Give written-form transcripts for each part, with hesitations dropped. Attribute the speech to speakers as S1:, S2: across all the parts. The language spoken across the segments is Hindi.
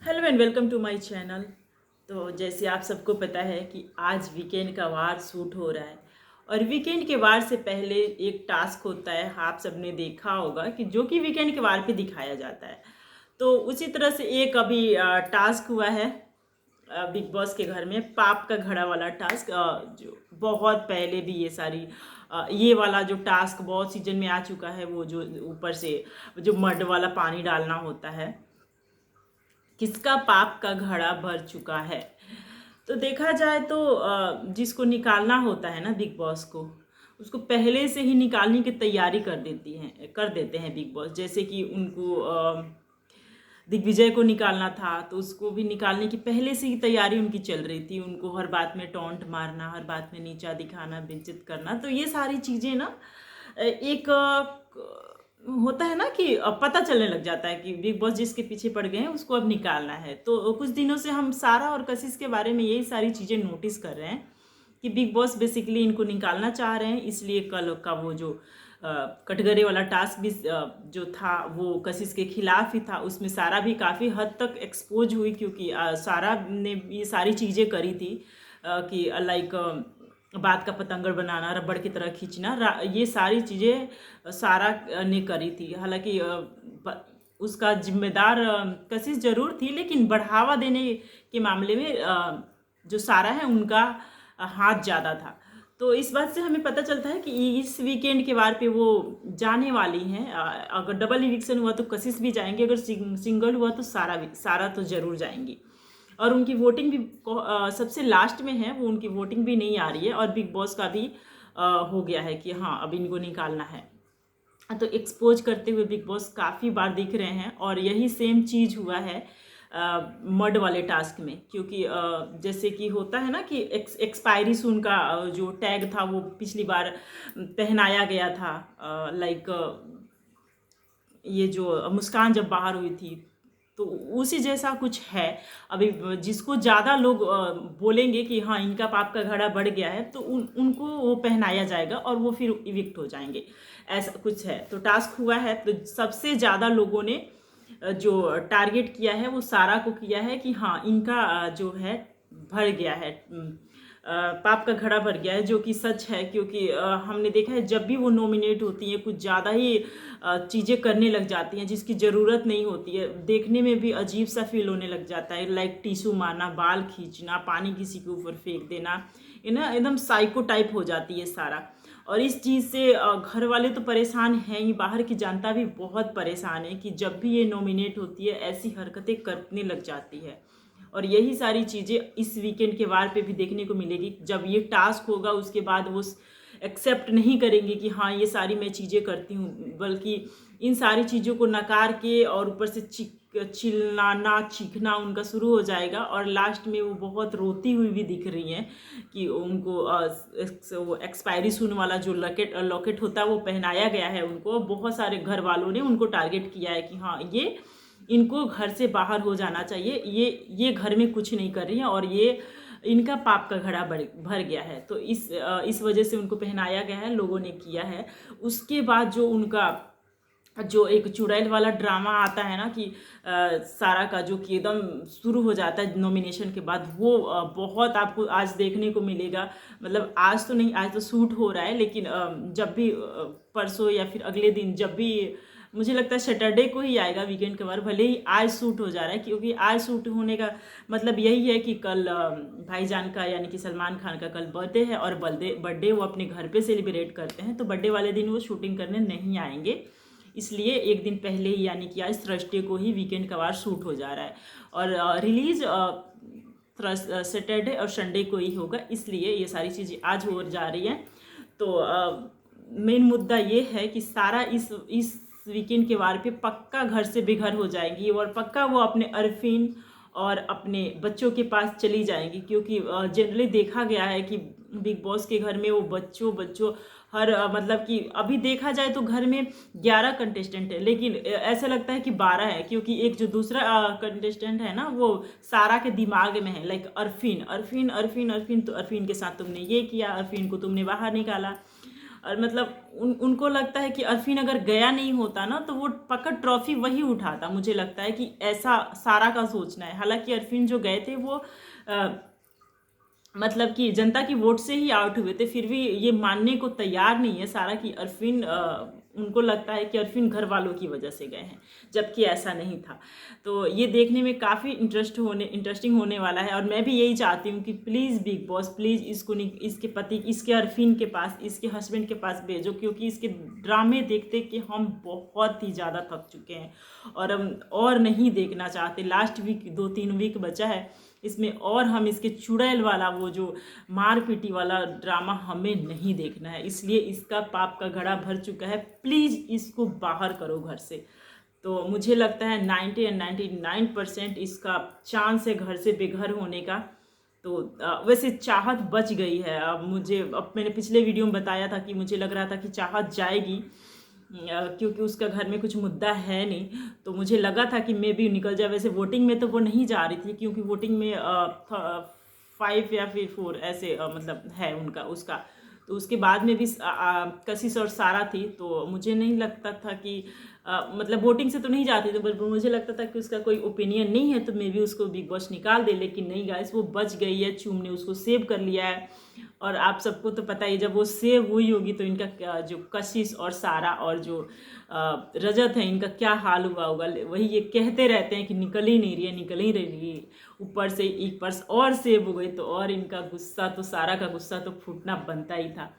S1: Hello and welcome to my channel. तो जैसे आप सबको पता है कि आज वीकेंड का वार शूट हो रहा है और वीकेंड के वार से पहले एक टास्क होता है। आप सबने देखा होगा कि जो कि वीकेंड के वार पे दिखाया जाता है। तो उसी तरह से एक अभी टास्क हुआ है बिग बॉस के घर में, पाप का घड़ा वाला टास्क। जो बहुत पहले भी ये सारी ये वाला जो टास्क बहुत सीजन में आ चुका है, वो जो ऊपर से जो मड वाला पानी डालना होता है, किसका पाप का घड़ा भर चुका है। तो देखा जाए तो जिसको निकालना होता है ना बिग बॉस को, उसको पहले से ही निकालने की तैयारी कर देते हैं बिग बॉस। जैसे कि उनको दिग्विजय को निकालना था, तो उसको भी निकालने की पहले से ही तैयारी उनकी चल रही थी। उनको हर बात में टॉन्ट मारना, हर बात में नीचा दिखाना, बेइज्जत करना, तो ये सारी चीज़ें ना एक होता है ना कि पता चलने लग जाता है कि बिग बॉस जिसके पीछे पड़ गए हैं उसको अब निकालना है। तो कुछ दिनों से हम सारा और कशिश के बारे में यही सारी चीज़ें नोटिस कर रहे हैं कि बिग बॉस बेसिकली इनको निकालना चाह रहे हैं। इसलिए कल का वो जो कटघरे वाला टास्क भी जो था वो कशिश के खिलाफ ही था। उसमें सारा भी काफ़ी हद तक एक्सपोज हुई, क्योंकि सारा ने ये सारी चीज़ें करी थी कि लाइक बात का पतंगड़ बनाना, रबड़ की तरह खींचना, ये सारी चीज़ें सारा ने करी थी। हालांकि उसका जिम्मेदार कशिश जरूर थी, लेकिन बढ़ावा देने के मामले में जो सारा है उनका हाथ ज़्यादा था। तो इस बात से हमें पता चलता है कि इस वीकेंड के वार पे वो जाने वाली हैं। अगर डबल इविक्शन हुआ तो कशिश भी जाएंगे, अगर सिंगल हुआ तो सारा तो जरूर जाएंगी। और उनकी वोटिंग भी सबसे लास्ट में है, वो उनकी वोटिंग भी नहीं आ रही है। और बिग बॉस का भी हो गया है कि हाँ अब इनको निकालना है। तो एक्सपोज करते हुए बिग बॉस काफ़ी बार दिख रहे हैं, और यही सेम चीज़ हुआ है मड वाले टास्क में। क्योंकि जैसे कि होता है ना कि एक्सपायरी सून का जो टैग था वो पिछली बार पहनाया गया था। लाइक ये जो मुस्कान जब बाहर हुई थी, तो उसी जैसा कुछ है। अभी जिसको ज़्यादा लोग बोलेंगे कि हाँ इनका पाप का घड़ा बढ़ गया है, तो उनको वो पहनाया जाएगा और वो फिर इविक्ट हो जाएंगे, ऐसा कुछ है। तो टास्क हुआ है, तो सबसे ज़्यादा लोगों ने जो टारगेट किया है वो सारा को किया है कि हाँ इनका जो है भर गया है, पाप का घड़ा भर गया है, जो कि सच है। क्योंकि हमने देखा है जब भी वो नॉमिनेट होती हैं कुछ ज़्यादा ही चीज़ें करने लग जाती हैं जिसकी ज़रूरत नहीं होती है। देखने में भी अजीब सा फील होने लग जाता है, लाइक टिश्यू मारना, बाल खींचना, पानी किसी के ऊपर फेंक देना, ये ना एकदम साइको टाइप हो जाती है सारा। और इस चीज़ से घर वाले तो परेशान हैं ही, बाहर की जनता भी बहुत परेशान है कि जब भी ये नॉमिनेट होती है ऐसी हरकतें करने लग जाती है। और यही सारी चीज़ें इस वीकेंड के वार पे भी देखने को मिलेगी। जब ये टास्क होगा उसके बाद वो एक्सेप्ट नहीं करेंगे कि हाँ ये सारी मैं चीज़ें करती हूँ, बल्कि इन सारी चीज़ों को नकार के और ऊपर से चिल्लाना चीखना उनका शुरू हो जाएगा। और लास्ट में वो बहुत रोती हुई भी दिख रही हैं कि उनको वो एक्सपायरी सून वाला जो लॉकेट होता है वो पहनाया गया है उनको। बहुत सारे घर वालों ने उनको टारगेट किया है कि हाँ ये इनको घर से बाहर हो जाना चाहिए, ये घर में कुछ नहीं कर रही हैं और ये इनका पाप का घड़ा भर गया है। तो इस वजह से उनको पहनाया गया है, लोगों ने किया है। उसके बाद जो उनका जो एक चुड़ैल वाला ड्रामा आता है ना कि सारा का जो कि एकदम शुरू हो जाता है नॉमिनेशन के बाद, वो बहुत आपको आज देखने को मिलेगा। मतलब आज तो नहीं, आज तो शूट हो रहा है, लेकिन जब भी परसों या फिर अगले दिन, जब भी मुझे लगता है सैटरडे को ही आएगा वीकेंड के बाद, भले ही आज शूट हो जा रहा है। क्योंकि आज शूट होने का मतलब यही है कि कल भाईजान का यानी कि सलमान खान का कल बर्थडे है, और बर्थडे वो अपने घर पे सेलिब्रेट करते हैं। तो बर्थडे वाले दिन वो शूटिंग करने नहीं आएंगे, इसलिए एक दिन पहले ही यानी कि आज थर्सडे को ही वीकेंड का वार शूट हो जा रहा है। और रिलीज सैटरडे और संडे को ही होगा, इसलिए ये सारी चीज़ें आज हो जा रही हैं। तो मेन मुद्दा ये है कि सारा इस वीकेंड के वार पे पक्का घर से बेघर हो जाएंगी, और पक्का वो अपने अरफीन और अपने बच्चों के पास चली जाएंगी। क्योंकि जनरली देखा गया है कि बिग बॉस के घर में वो बच्चों हर मतलब कि अभी देखा जाए तो घर में 11 कंटेस्टेंट है, लेकिन ऐसा लगता है कि 12 है। क्योंकि एक जो दूसरा कंटेस्टेंट है ना, वो सारा के दिमाग में है, लाइक अरफीन अरफीन अरफीन अरफीन। तो अरफीन के साथ तुमने ये किया, अरफीन को तुमने बाहर निकाला, और मतलब उनको लगता है कि अरफीन अगर गया नहीं होता ना तो वो पक्का ट्रॉफी वही उठाता। मुझे लगता है कि ऐसा सारा का सोचना है। हालांकि अरफीन जो गए थे वो मतलब कि जनता की वोट से ही आउट हुए थे, फिर भी ये मानने को तैयार नहीं है सारा कि अरफीन उनको लगता है कि अरफीन घर वालों की वजह से गए हैं, जबकि ऐसा नहीं था। तो ये देखने में काफ़ी इंटरेस्टिंग होने वाला है। और मैं भी यही चाहती हूँ कि प्लीज़ बिग बॉस प्लीज़ इसको इसके पति, इसके अरफीन के पास, इसके हस्बैंड के पास भेजो, क्योंकि इसके ड्रामे देखते कि हम बहुत ही ज़्यादा थक चुके हैं और हम और नहीं देखना चाहते। लास्ट वीक 2-3 वीक बचा है इसमें, और हम इसके चुड़ैल वाला वो जो मारपीटी वाला ड्रामा हमें नहीं देखना है। इसलिए इसका पाप का घड़ा भर चुका है, प्लीज़ इसको बाहर करो घर से। तो मुझे लगता है 90 या 99% इसका चांस है घर से बेघर होने का। तो वैसे चाहत बच गई है। अब मैंने पिछले वीडियो में बताया था कि मुझे लग रहा था कि चाहत जाएगी, क्योंकि उसका घर में कुछ मुद्दा है नहीं, तो मुझे लगा था कि मे भी निकल जाए। वैसे वोटिंग में तो वो नहीं जा रही थी, क्योंकि वोटिंग में 5 या फिर 4 ऐसे मतलब है उनका उसका। तो उसके बाद में भी कशिश और सारा थी, तो मुझे नहीं लगता था कि मतलब वोटिंग से तो नहीं जाती थी, पर मुझे लगता था कि उसका कोई ओपिनियन नहीं है तो मे भी उसको बिग बॉस निकाल दे। लेकिन नहीं गाइस, वो बच गई है, चूम ने उसको सेव कर लिया है। और आप सबको तो पता ही, जब वो सेव हुई होगी तो इनका जो कशिश और सारा और जो रजत है, इनका क्या हाल हुआ होगा। वही ये कहते रहते हैं कि निकल ही नहीं रही है, निकल ही रही है। ऊपर से एक पर्स और सेव हो गई तो और इनका गुस्सा, तो सारा का गुस्सा तो फूटना बनता ही था।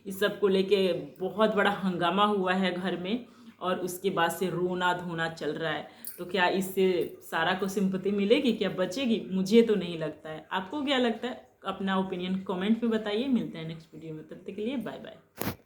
S1: इस सब को लेके बहुत बड़ा हंगामा हुआ है घर में, और उसके बाद से रोना धोना चल रहा है। तो क्या इससे सारा को सिंपैथी मिलेगी, क्या बचेगी? मुझे तो नहीं लगता है। आपको क्या लगता है? अपना ओपिनियन कमेंट में बताइए। मिलते हैं नेक्स्ट वीडियो में, तब तक के लिए बाय बाय।